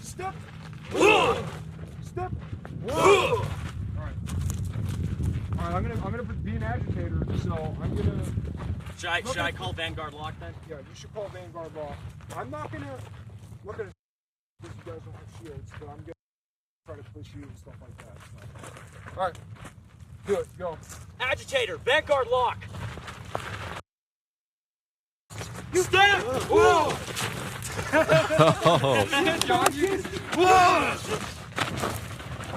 Step. Step. All right, I'm gonna be an agitator, so I'm gonna. Should I call Vanguard Lock then? Yeah, you should call Vanguard Lock. I'm not gonna look at you guys don't have shields, but I'm gonna try to push you and stuff like that. So. All right, do it. Go. Agitator, Vanguard Lock. Step. Whoa.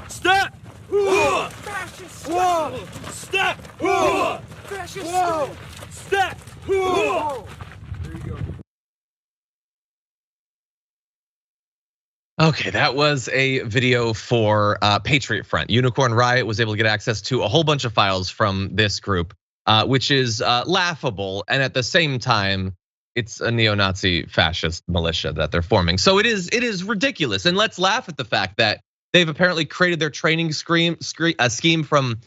Step. Whoa. Fascist. Whoa. Step. Whoa. Fascist. Whoa. Step. Whoa. There you go. Okay, that was a video for Patriot Front. Unicorn Riot was able to get access to a whole bunch of files from this group, which is laughable, and at the same time, it's a neo-Nazi fascist militia that they're forming. So it is ridiculous, and let's laugh at the fact that they've apparently created their training scheme from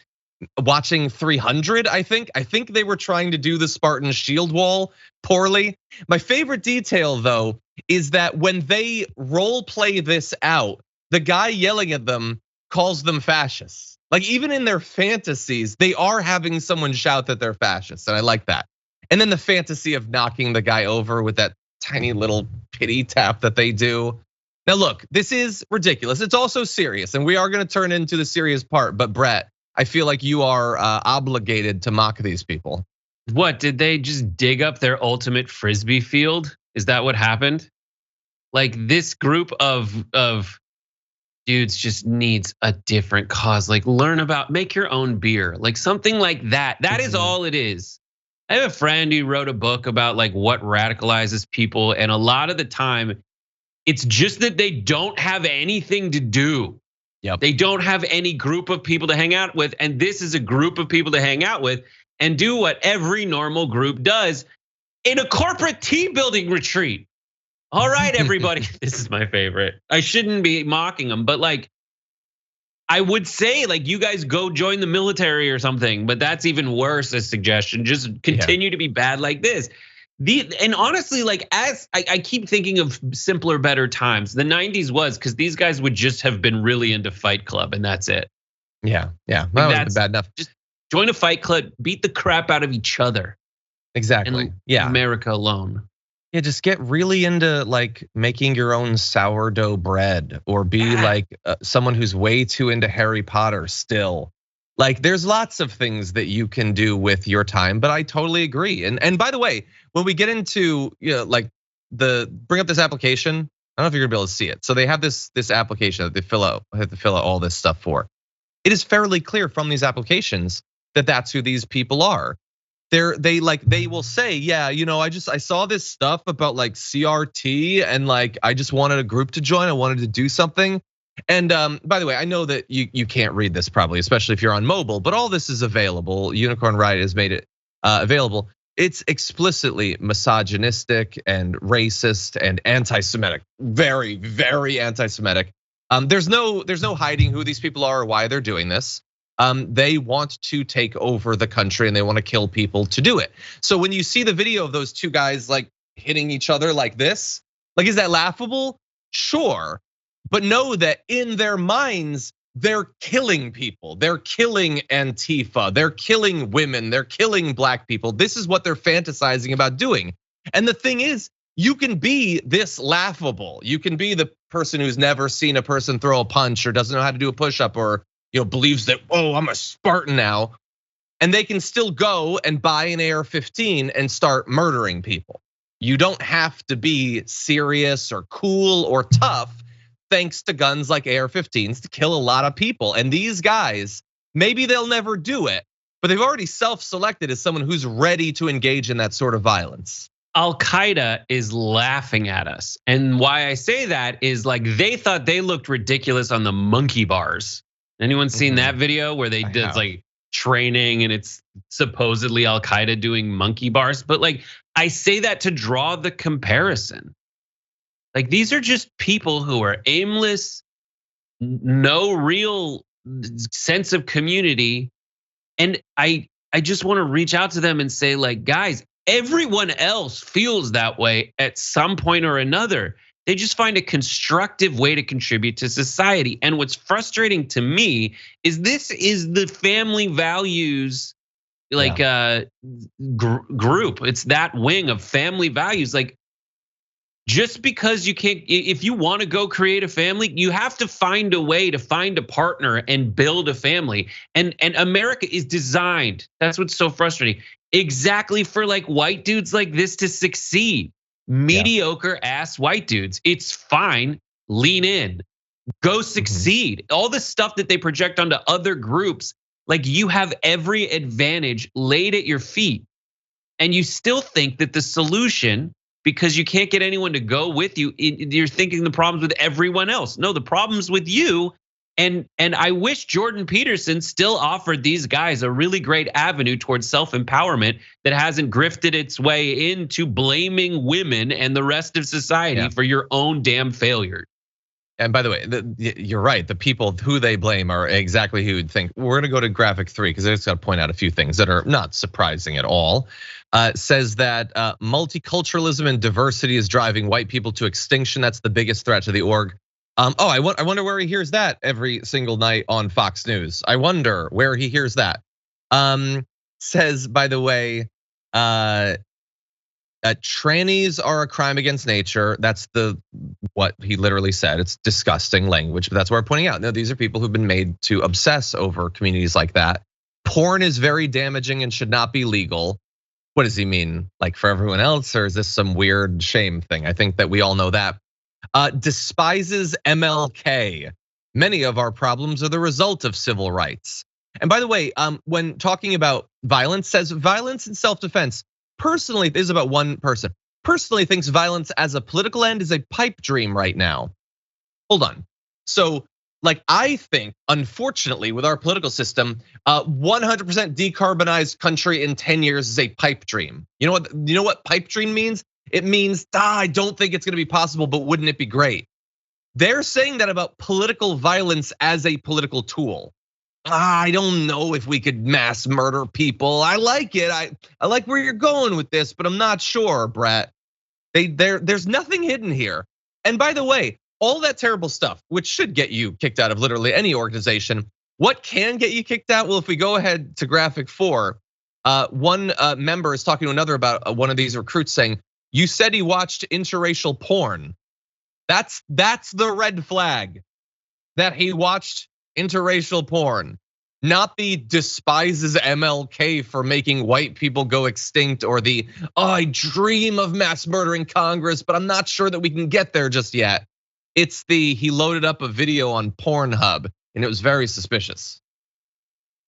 watching 300. I think they were trying to do the Spartan shield wall poorly. My favorite detail, though, is that when they role play this out, the guy yelling at them calls them fascists. Like, even in their fantasies, they are having someone shout that they're fascists, and I like that. And then the fantasy of knocking the guy over with that tiny little pity tap that they do. Now look, this is ridiculous. It's also serious, and we are gonna turn into the serious part, but Brett, I feel like you are obligated to mock these people. What, did they just dig up their ultimate Frisbee field? Is that what happened? Like, this group of dudes just needs a different cause. Like, make your own beer, like something like that. That is all it is. I have a friend who wrote a book about like what radicalizes people, and a lot of the time, it's just that they don't have anything to do. Yep. They don't have any group of people to hang out with, and this is a group of people to hang out with and do what every normal group does in a corporate team building retreat. All right, everybody, this is my favorite. I shouldn't be mocking them, but like, I would say like you guys go join the military or something, but that's even worse, a suggestion. Just continue to be bad like this. And honestly, like, as I keep thinking of simpler, better times, the 90s was, because these guys would just have been really into Fight Club, and that's it. Yeah, that would have been bad enough. Just join a fight club, beat the crap out of each other. Exactly. And America alone. Yeah, just get really into like making your own sourdough bread, or be like someone who's way too into Harry Potter still. Like, there's lots of things that you can do with your time, but I totally agree. And by the way, when we get into like bring up this application, I don't know if you're gonna be able to see it. So they have this application that they have to fill out all this stuff for. It is fairly clear from these applications that that's who these people are. They will say, yeah, I saw this stuff about like CRT, and like I just wanted a group to join. I wanted to do something. And by the way, I know that you can't read this probably, especially if you're on mobile, but all this is available. Unicorn Riot has made it available. It's explicitly misogynistic and racist and anti-Semitic, very, very anti-Semitic. There's no hiding who these people are or why they're doing this. They want to take over the country, and they want to kill people to do it. So when you see the video of those two guys like hitting each other like this, like, is that laughable? Sure. But know that in their minds, they're killing people. They're killing Antifa. They're killing women. They're killing black people. This is what they're fantasizing about doing. And the thing is, you can be this laughable. You can be the person who's never seen a person throw a punch, or doesn't know how to do a push-up, or believes that, oh, I'm a Spartan now. And they can still go and buy an AR-15 and start murdering people. You don't have to be serious or cool or tough, thanks to guns like AR-15s, to kill a lot of people. And these guys, maybe they'll never do it, but they've already self-selected as someone who's ready to engage in that sort of violence. Al-Qaeda is laughing at us. And why I say that is, like, they thought they looked ridiculous on the monkey bars. Anyone seen that video where they did like training, and it's supposedly Al-Qaeda doing monkey bars? But like, I say that to draw the comparison. Like, these are just people who are aimless, no real sense of community. And I just want to reach out to them and say, like, guys, everyone else feels that way at some point or another. They just find a constructive way to contribute to society. And what's frustrating to me is this is the family values like group. It's that wing of family values. Like, just because you can't, if you want to go create a family, you have to find a way to find a partner and build a family. And America is designed, that's what's so frustrating, exactly for like white dudes like this to succeed. Mediocre ass white dudes. It's fine. Lean in. Go succeed. All the stuff that they project onto other groups, like you have every advantage laid at your feet. And you still think that the solution, because you can't get anyone to go with you, you're thinking the problems with everyone else. No, the problem's with you. And I wish Jordan Peterson still offered these guys a really great avenue towards self-empowerment that hasn't grifted its way into blaming women and the rest of society for your own damn failure. And by the way, you're right. The people who they blame are exactly who you'd think. We're gonna go to graphic 3 because I just got to point out a few things that are not surprising at all. Says that multiculturalism and diversity is driving white people to extinction. That's the biggest threat to the org. I wonder where he hears that every single night on Fox News. I wonder where he hears that. Says, by the way, trannies are a crime against nature. That's what he literally said. It's disgusting language, but that's what we're pointing out. No, these are people who've been made to obsess over communities like that. Porn is very damaging and should not be legal. What does he mean? Like for everyone else, or is this some weird shame thing? I think that we all know that. Despises MLK. Many of our problems are the result of civil rights. And by the way, when talking about violence, says violence in self-defense. Personally, this is about one person. Personally thinks violence as a political end is a pipe dream right now. Hold on. So, like, I think, unfortunately, with our political system, 100% decarbonized country in 10 years is a pipe dream. You know what pipe dream means? It means, I don't think it's gonna be possible, but wouldn't it be great? They're saying that about political violence as a political tool. I don't know if we could mass murder people. I like it. I like where you're going with this, but I'm not sure, Brett. There's nothing hidden here. And by the way, all that terrible stuff, which should get you kicked out of literally any organization, what can get you kicked out? Well, if we go ahead to graphic 4, one member is talking to another about one of these recruits saying, "You said he watched interracial porn." That's the red flag, that he watched interracial porn, not the despises MLK for making white people go extinct, or the I dream of mass murdering Congress, but I'm not sure that we can get there just yet. It's he loaded up a video on Pornhub and it was very suspicious.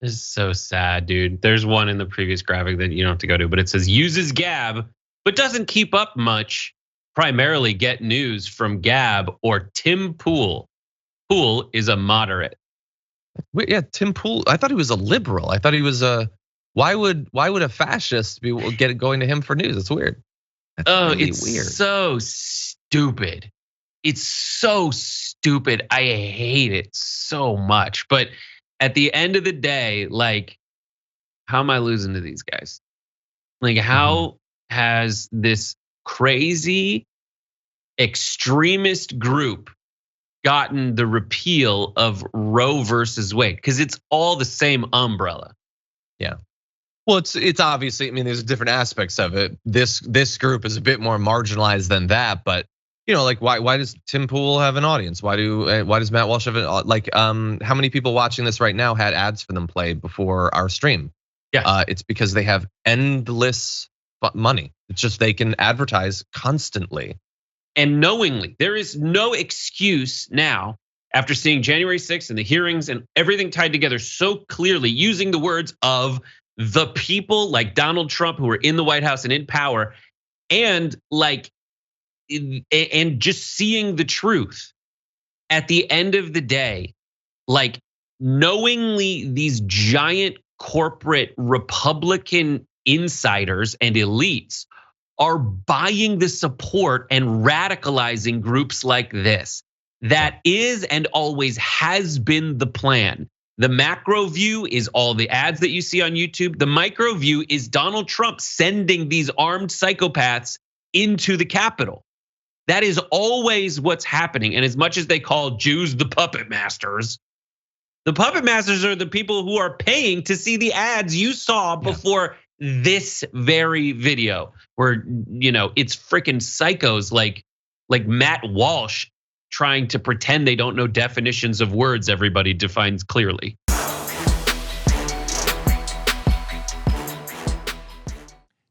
This is so sad, dude. There's one in the previous graphic that you don't have to go to, but it says uses Gab, but doesn't keep up much. Primarily get news from Gab or Tim Pool. Pool is a moderate. Wait, yeah, Tim Pool. I thought he was a liberal. I thought he was a. Why would a fascist be going to him for news? It's weird. That's really it's weird. So stupid. It's so stupid. I hate it so much. But at the end of the day, like, how am I losing to these guys? Like, how has this crazy extremist group gotten the repeal of Roe versus Wade? Because it's all the same umbrella. Yeah. Well, it's obviously, I mean, there's different aspects of it. This group is a bit more marginalized than that, but like why does Tim Pool have an audience? Why does Matt Walsh have how many people watching this right now had ads for them played before our stream? Yeah. It's because they have endless money. It's just they can advertise constantly. And knowingly, there is no excuse now after seeing January 6th and the hearings and everything tied together so clearly, using the words of the people like Donald Trump who are in the White House and in power, and just seeing the truth. At the end of the day, like, knowingly these giant corporate Republican insiders and elites are buying the support and radicalizing groups like this. That is and always has been the plan. The macro view is all the ads that you see on YouTube. The micro view is Donald Trump sending these armed psychopaths into the Capitol. That is always what's happening. And as much as they call Jews the puppet masters are the people who are paying to see the ads you saw before this very video, where it's freaking psychos like Matt Walsh trying to pretend they don't know definitions of words everybody defines clearly.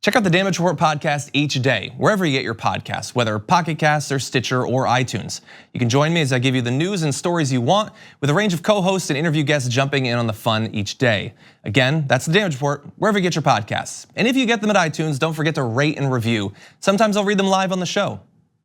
Check out the Damage Report podcast each day, wherever you get your podcasts, whether Pocket Casts or Stitcher or iTunes. You can join me as I give you the news and stories you want, with a range of co-hosts and interview guests jumping in on the fun each day. Again, that's the Damage Report, wherever you get your podcasts. And if you get them at iTunes, don't forget to rate and review. Sometimes I'll read them live on the show.